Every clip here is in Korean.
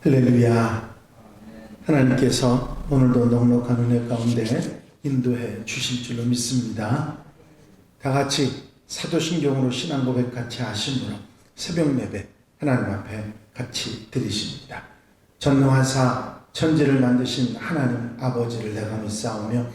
할렐루야. 하나님께서 오늘도 넉넉한 은혜 가운데 인도해 주실 줄로 믿습니다. 다 같이 사도신경으로 신앙 고백 같이 하심으로 새벽 예배 하나님 앞에 같이 드리십니다. 전능하사 천지를 만드신 하나님 아버지를 내가 믿사오며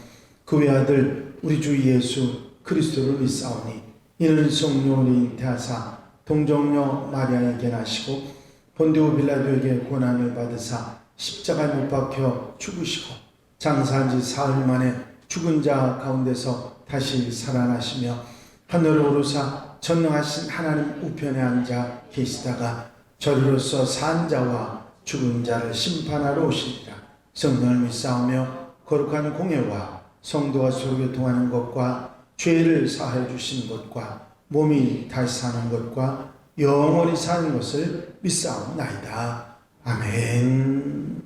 그 외아들 우리 주 예수 그리스도를 믿사오니 이는 성령으로 잉태하사 동정녀 마리아에게 나시고 본디오 빌라도에게 고난을 받으사 십자가에 못 박혀 죽으시고 장사한 지 사흘 만에 죽은 자 가운데서 다시 살아나시며 하늘에 오르사 전능하신 하나님 우편에 앉아 계시다가 저리로서 산 자와 죽은 자를 심판하러 오시리라. 성령을 믿사오며 거룩한 공예와 성도가 서로 교통하는 것과 죄를 사하여 주시는 것과 몸이 다시 사는 것과 영원히 사는 것을 믿사옵나이다. 아멘.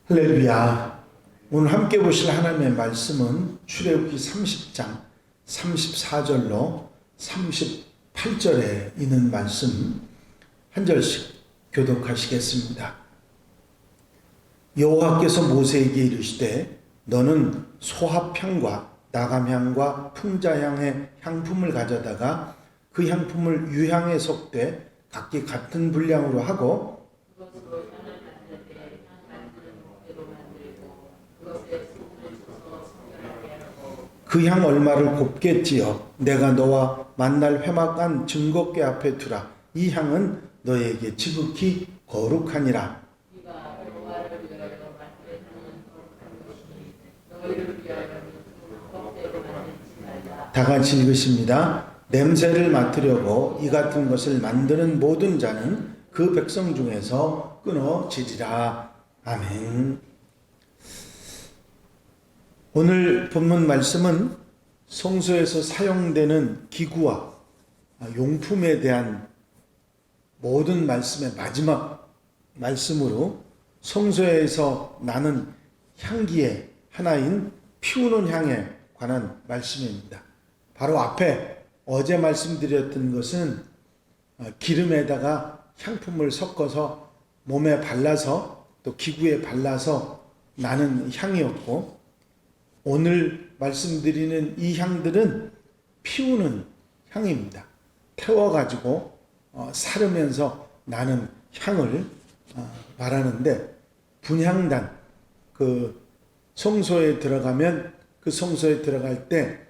할렐루야. 오늘 함께 보실 하나님의 말씀은 출애굽기 30장 34절로 38절에 있는 말씀 한 절씩 교독하시겠습니다. 여호와께서 모세에게 이르시되 너는 소합향과 나감향과 풍자향의 향품을 가져다가 그 향품을 유향에 섞되 각기 같은 분량으로 하고 그 향 얼마를 곱게 찌어 내가 너와 만날 회막한 증거궤 앞에 두라. 이 향은 너에게 지극히 거룩하니라. 다 같이 읽으십니다. 냄새를 맡으려고 이 같은 것을 만드는 모든 자는 그 백성 중에서 끊어지리라. 아멘. 오늘 본문 말씀은 성소에서 사용되는 기구와 용품에 대한 모든 말씀의 마지막 말씀으로 성소에서 나는 향기의 하나인 피우는 향에 관한 말씀입니다. 바로 앞에 어제 말씀드렸던 것은 기름에다가 향품을 섞어서 몸에 발라서 또 기구에 발라서 나는 향이었고, 오늘 말씀드리는 이 향들은 피우는 향입니다. 태워가지고 사르면서 나는 향을 말하는데, 분향단, 그 성소에 들어가면 그 성소에 들어갈 때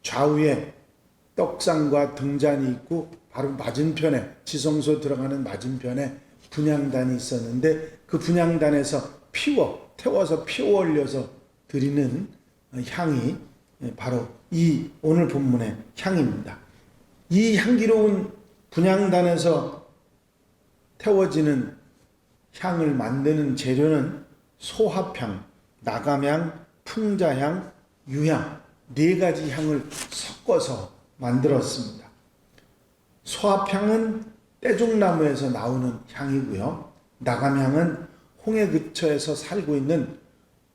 좌우에 떡상과 등잔이 있고 바로 맞은편에, 지성소 들어가는 맞은편에 분향단이 있었는데 그 분향단에서 태워서 피워 올려서 드리는 향이 바로 이 오늘 본문의 향입니다. 이 향기로운 분향단에서 태워지는 향을 만드는 재료는 소합향, 나감향, 풍자향, 유향 네 가지 향을 섞어서 만들었습니다. 소합향은 떼죽나무에서 나오는 향이고요. 나감향은 홍해 근처에서 살고 있는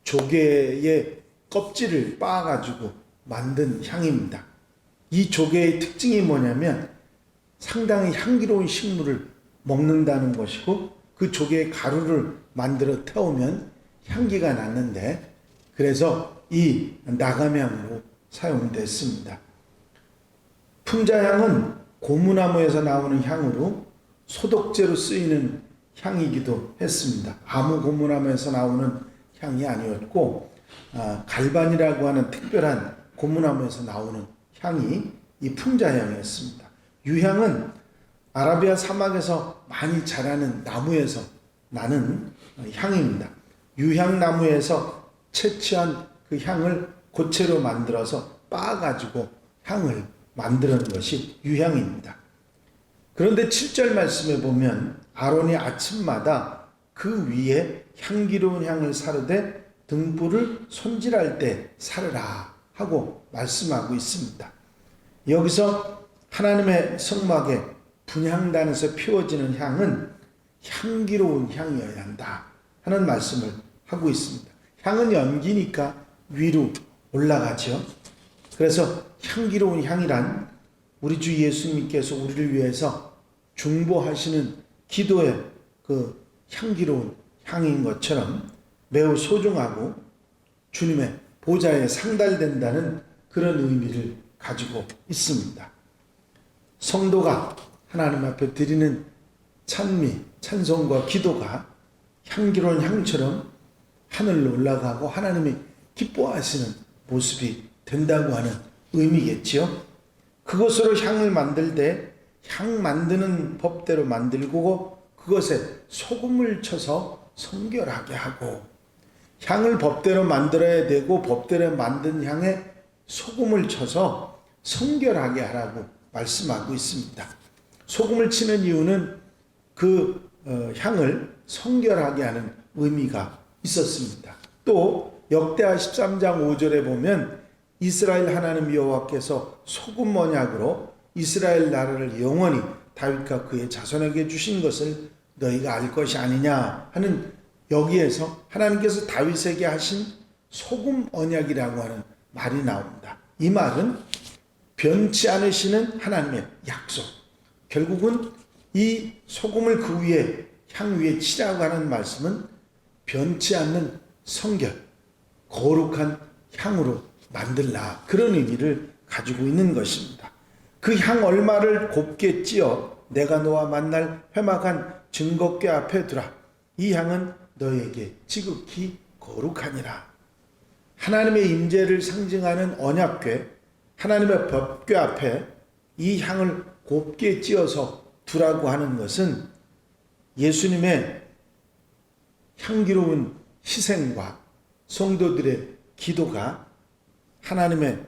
조개의 껍질을 빻아가지고 만든 향입니다. 이 조개의 특징이 뭐냐면 상당히 향기로운 식물을 먹는다는 것이고, 그 조개의 가루를 만들어 태우면 향기가 났는데, 그래서 이 나감향으로 사용됐습니다. 풍자향은 고무나무에서 나오는 향으로 소독제로 쓰이는 향이기도 했습니다. 아무 고무나무에서 나오는 향이 아니었고, 갈반이라고 하는 특별한 고무나무에서 나오는 향이 이 풍자향이었습니다. 유향은 아라비아 사막에서 많이 자라는 나무에서 나는 향입니다. 유향나무에서 채취한 그 향을 고체로 만들어서 빻아가지고 향을 만드는 것이 유향입니다. 그런데 7절 말씀에 보면 아론이 아침마다 그 위에 향기로운 향을 사르되 등불을 손질할 때 사르라 하고 말씀하고 있습니다. 여기서 하나님의 성막에 분향단에서 피워지는 향은 향기로운 향이어야 한다 하는 말씀을 하고 있습니다. 향은 연기니까 위로 올라가죠. 그래서 향기로운 향이란 우리 주 예수님께서 우리를 위해서 중보하시는 기도의 그 향기로운 향인 것처럼 매우 소중하고 주님의 보좌에 상달된다는 그런 의미를 가지고 있습니다. 성도가 하나님 앞에 드리는 찬미, 찬송과 기도가 향기로운 향처럼 하늘로 올라가고 하나님이 기뻐하시는 모습이 된다고 하는 의미겠지요. 그것으로 향을 만들 때 향 만드는 법대로 만들고 그것에 소금을 쳐서 성결하게 하고, 향을 법대로 만들어야 되고 법대로 만든 향에 소금을 쳐서 성결하게 하라고 말씀하고 있습니다. 소금을 치는 이유는 그 향을 성결하게 하는 의미가 있었습니다. 또 역대하 13장 5절에 보면 이스라엘 하나님 여호와께서 소금 언약으로 이스라엘 나라를 영원히 다윗과 그의 자손에게 주신 것을 너희가 알 것이 아니냐 하는, 여기에서 하나님께서 다윗에게 하신 소금 언약이라고 하는 말이 나옵니다. 이 말은 변치 않으시는 하나님의 약속, 결국은 이 소금을 그 위에, 향 위에 치라고 하는 말씀은 변치 않는 성결, 거룩한 향으로 만들라, 그런 의미를 가지고 있는 것입니다. 그 향 얼마를 곱게 찧어 내가 너와 만날 회막한 증거궤 앞에 두라. 이 향은 너에게 지극히 거룩하니라. 하나님의 임재를 상징하는 언약궤, 하나님의 법궤 앞에 이 향을 곱게 찧어서 두라고 하는 것은 예수님의 향기로운 희생과 성도들의 기도가 하나님의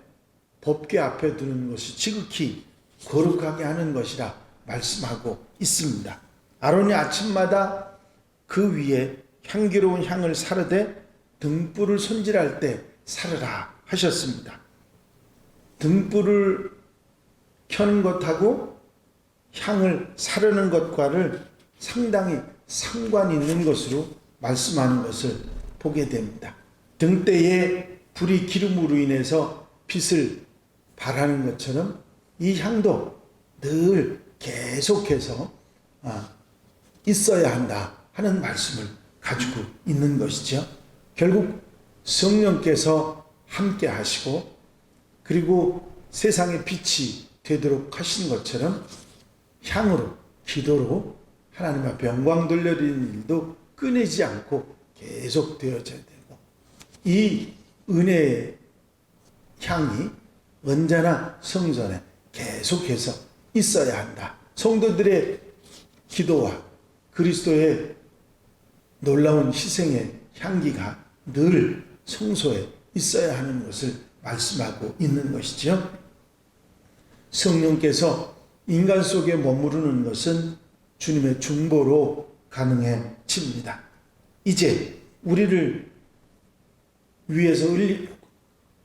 법궤 앞에 두는 것이 지극히 거룩하게 하는 것이라 말씀하고 있습니다. 아론이 아침마다 그 위에 향기로운 향을 사르되 등불을 손질할 때 사르라 하셨습니다. 등불을 켜는 것하고 향을 사르는 것과를 상당히 상관이 있는 것으로 말씀하는 것을 보게 됩니다. 등대에 불이 기름으로 인해서 빛을 발하는 것처럼 이 향도 늘 계속해서 있어야 한다 하는 말씀을 가지고 있는 것이죠. 결국 성령께서 함께 하시고 그리고 세상의 빛이 되도록 하신 것처럼 향으로, 기도로 하나님 앞에 영광 돌려드리는 일도 끊이지 않고 계속 되어져야 되고, 이 은혜의 향이 언제나 성전에 계속해서 있어야 한다. 성도들의 기도와 그리스도의 놀라운 희생의 향기가 늘 성소에 있어야 하는 것을 말씀하고 있는 것이죠. 성령께서 인간 속에 머무르는 것은 주님의 중보로 가능해집니다. 이제 우리를 위해서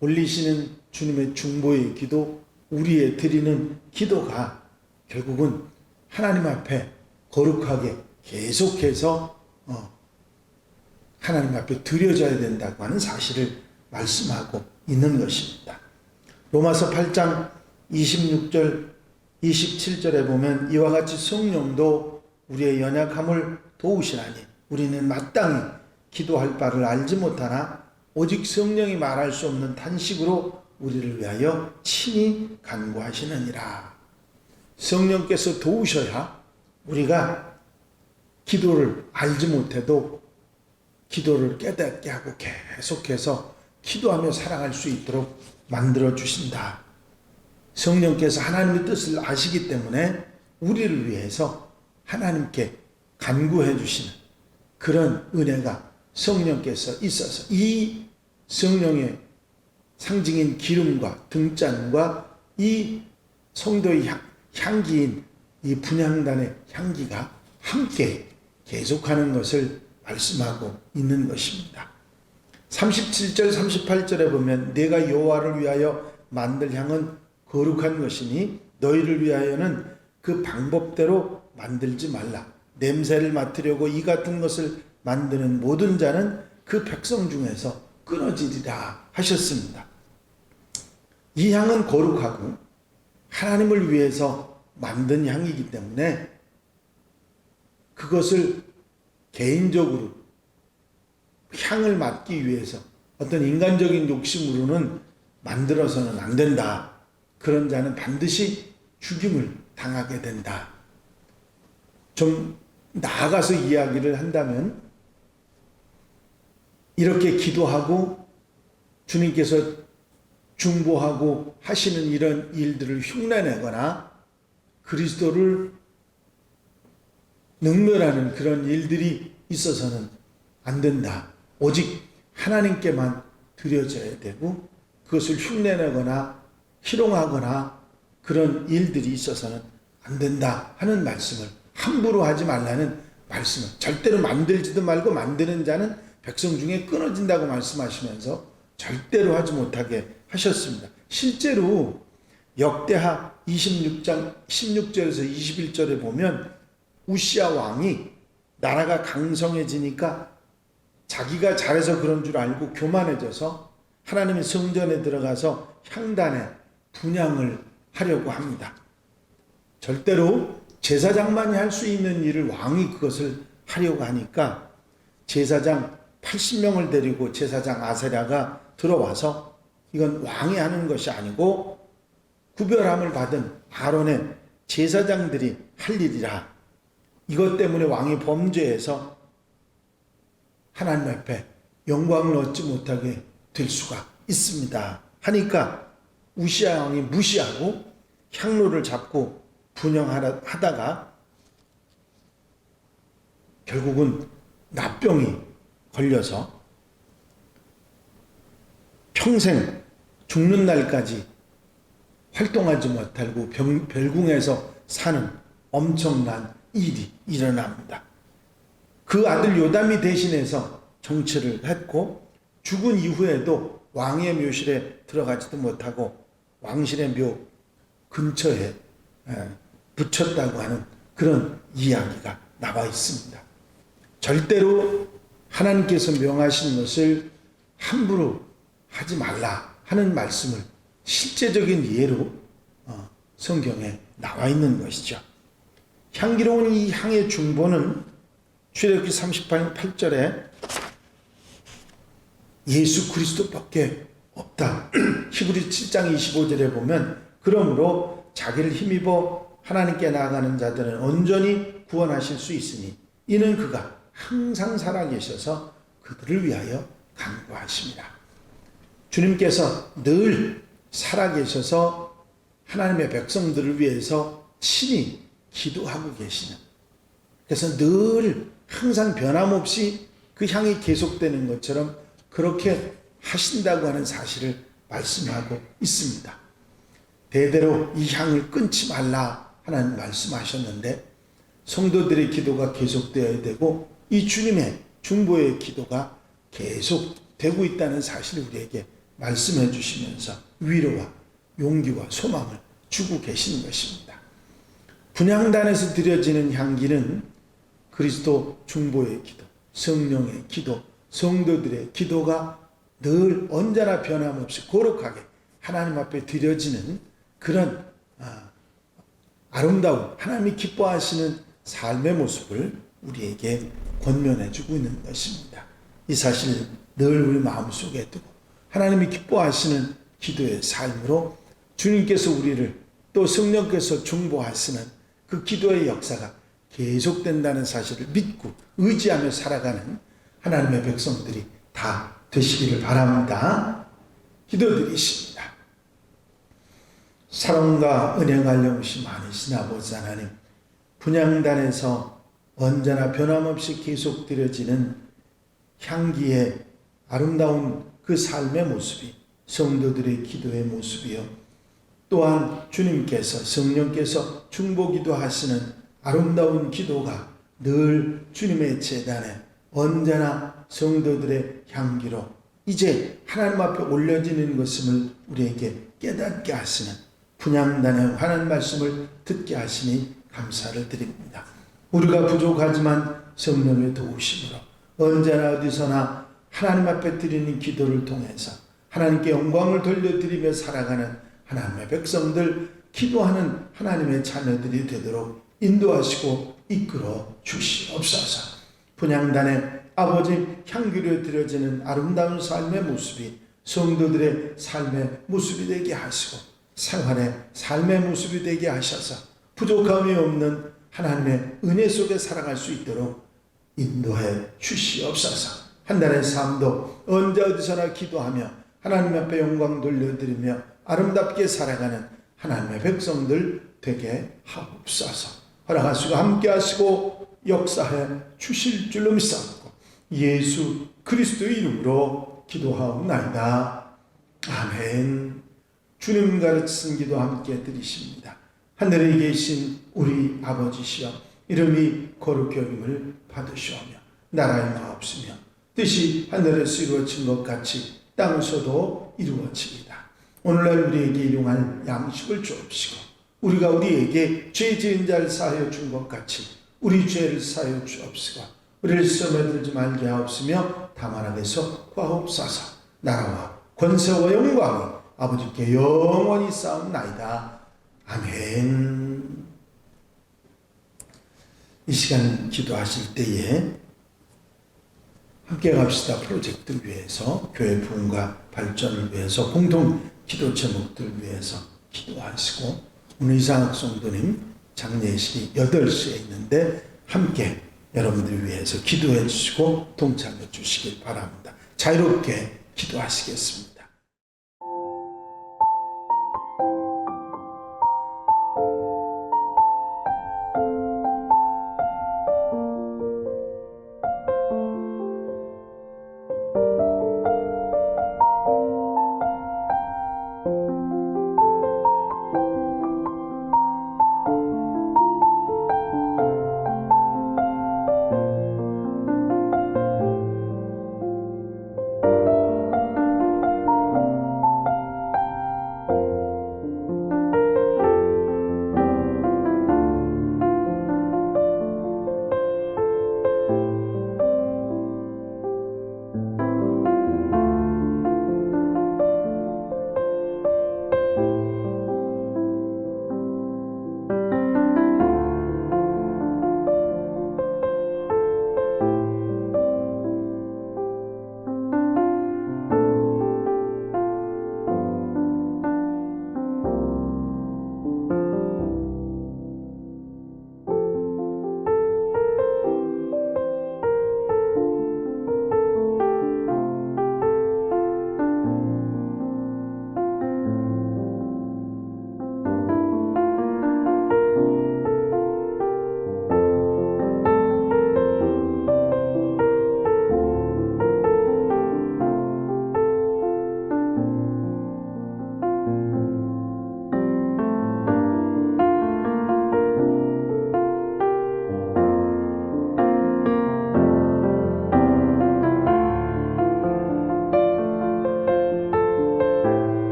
올리시는 주님의 중보의 기도, 우리의 드리는 기도가 결국은 하나님 앞에 거룩하게 계속해서 하나님 앞에 드려져야 된다고 하는 사실을 말씀하고 있는 것입니다. 로마서 8장 26절 27절에 보면 이와 같이 성령도 우리의 연약함을 도우시나니 우리는 마땅히 기도할 바를 알지 못하나 오직 성령이 말할 수 없는 탄식으로 우리를 위하여 친히 간구하시느니라. 성령께서 도우셔야 우리가 기도를 알지 못해도 기도를 깨닫게 하고 계속해서 기도하며 살아갈 수 있도록 만들어 주신다. 성령께서 하나님의 뜻을 아시기 때문에 우리를 위해서 하나님께 간구해 주시는 그런 은혜가 성령께서 있어서 이 성령의 상징인 기름과 등잔과 이 성도의 향기인 이 분향단의 향기가 함께 계속하는 것을 말씀하고 있는 것입니다. 37절 38절에 보면 내가 여호와를 위하여 만들 향은 거룩한 것이니 너희를 위하여는 그 방법대로 만들지 말라. 냄새를 맡으려고 이 같은 것을 만드는 모든 자는 그 백성 중에서 끊어지리라 하셨습니다. 이 향은 거룩하고 하나님을 위해서 만든 향이기 때문에 그것을 개인적으로 향을 맡기 위해서 어떤 인간적인 욕심으로는 만들어서는 안 된다. 그런 자는 반드시 죽임을 당하게 된다. 좀 나아가서 이야기를 한다면 이렇게 기도하고 주님께서 중보하고 하시는 이런 일들을 흉내내거나 그리스도를 능멸하는 그런 일들이 있어서는 안 된다. 오직 하나님께만 드려져야 되고 그것을 흉내내거나 희롱하거나 그런 일들이 있어서는 안 된다 하는 말씀을, 함부로 하지 말라는 말씀을, 절대로 만들지도 말고 만드는 자는 백성 중에 끊어진다고 말씀하시면서 절대로 하지 못하게 하셨습니다. 실제로 역대하 26장 16절에서 21절에 보면 우시야 왕이 나라가 강성해지니까 자기가 잘해서 그런 줄 알고 교만해져서 하나님의 성전에 들어가서 향단에 분향을 하려고 합니다. 절대로 제사장만이 할 수 있는 일을 왕이 그것을 하려고 하니까 제사장 80명을 데리고 제사장 아세랴가 들어와서 이건 왕이 하는 것이 아니고 구별함을 받은 아론의 제사장들이 할 일이라, 이것 때문에 왕이 범죄해서 하나님 앞에 영광을 얻지 못하게 될 수가 있습니다 하니까 우시야 왕이 무시하고 향로를 잡고 분향하다가 결국은 납병이 걸려서 평생 죽는 날까지 활동하지 못하고 별궁에서 사는 엄청난 일이 일어납니다. 그 아들 요담이 대신해서 정치를 했고 죽은 이후에도 왕의 묘실에 들어가지도 못하고 왕실의 묘 근처에 붙였다고 하는 그런 이야기가 나와 있습니다. 절대로 하나님께서 명하신 것을 함부로 하지 말라 하는 말씀을 실제적인 예로 성경에 나와 있는 것이죠. 향기로운 이 향의 중보는 출애굽기 38절에 예수 그리스도밖에 없다. 히브리 7장 25절에 보면 그러므로 자기를 힘입어 하나님께 나아가는 자들은 온전히 구원하실 수 있으니 이는 그가 항상 살아계셔서 그들을 위하여 간구하십니다. 주님께서 늘 살아계셔서 하나님의 백성들을 위해서 친히 기도하고 계시는, 그래서 늘 항상 변함없이 그 향이 계속되는 것처럼 그렇게 하신다고 하는 사실을 말씀하고 있습니다. 대대로 이 향을 끊지 말라 하나님 말씀하셨는데 성도들의 기도가 계속되어야 되고 이 주님의 중보의 기도가 계속되고 있다는 사실을 우리에게 말씀해 주시면서 위로와 용기와 소망을 주고 계시는 것입니다. 분향단에서 드려지는 향기는 그리스도 중보의 기도, 성령의 기도, 성도들의 기도가 늘 언제나 변함없이 거룩하게 하나님 앞에 드려지는 그런 아름다운 하나님이 기뻐하시는 삶의 모습을 우리에게 권면해 주고 있는 것입니다. 이 사실을 늘 우리 마음속에 두고 하나님이 기뻐하시는 기도의 삶으로 주님께서 우리를 또 성령께서 중보하시는 그 기도의 역사가 계속된다는 사실을 믿고 의지하며 살아가는 하나님의 백성들이 다 되시기를 바랍니다. 기도드리십니다. 사랑과 은혜가 영시 많으신 아버지 하나님, 분향단에서 언제나 변함없이 계속 드려지는 향기의 아름다운 그 삶의 모습이 성도들의 기도의 모습이요, 또한 주님께서 성령께서 중보기도 하시는 아름다운 기도가 늘 주님의 제단에 언제나 성도들의 향기로 이제 하나님 앞에 올려지는 것임을 우리에게 깨닫게 하시는 분향단의 환한 말씀을 듣게 하시니 감사를 드립니다. 우리가 부족하지만 성령의 도우심으로 언제나 어디서나 하나님 앞에 드리는 기도를 통해서 하나님께 영광을 돌려드리며 살아가는 하나님의 백성들 기도하는 하나님의 자녀들이 되도록 인도하시고 이끌어 주시옵소서. 분향단에 아버지 향기로 드려지는 아름다운 삶의 모습이 성도들의 삶의 모습이 되게 하시고 생활의 삶의 모습이 되게 하셔서 부족함이 없는 하나님의 은혜 속에 살아갈 수 있도록 인도해 주시옵소서. 한 달의 삶도 언제 어디서나 기도하며 하나님 앞에 영광 돌려드리며 아름답게 살아가는 하나님의 백성들 되게 하옵소서. 허락하시고 함께 하시고 역사해 주실 줄로 믿사옵고 예수 그리스도의 이름으로 기도하옵나이다. 아멘. 주님 가르치신 기도 함께 드리십니다. 하늘에 계신 우리 아버지시여, 이름이 거룩히 여김을 받으시오며 나라의 마옵시며 뜻이 하늘에서 이루어진 것 같이 땅에서도 이루어집니다. 오늘날 우리에게 일용할 양식을 주옵시고 우리가 우리에게 죄 지은 자를 사하여 준 것 같이 우리 죄를 사하여 주옵시고 우리를 시험에 들지 말게 하옵시며 다만 악에서 구하옵소서. 나라와 권세와 영광이 아버지께 영원히 쌓옵나이다. 아멘. 이 시간 기도하실 때에 함께 갑시다 프로젝트 위해서, 교회 부흥과 발전을 위해서, 공동 기도 제목들 위해서 기도하시고, 오늘 이상학 성도님 장례식이 8시에 있는데 함께 여러분들 위해서 기도해 주시고 동참해 주시길 바랍니다. 자유롭게 기도하시겠습니다.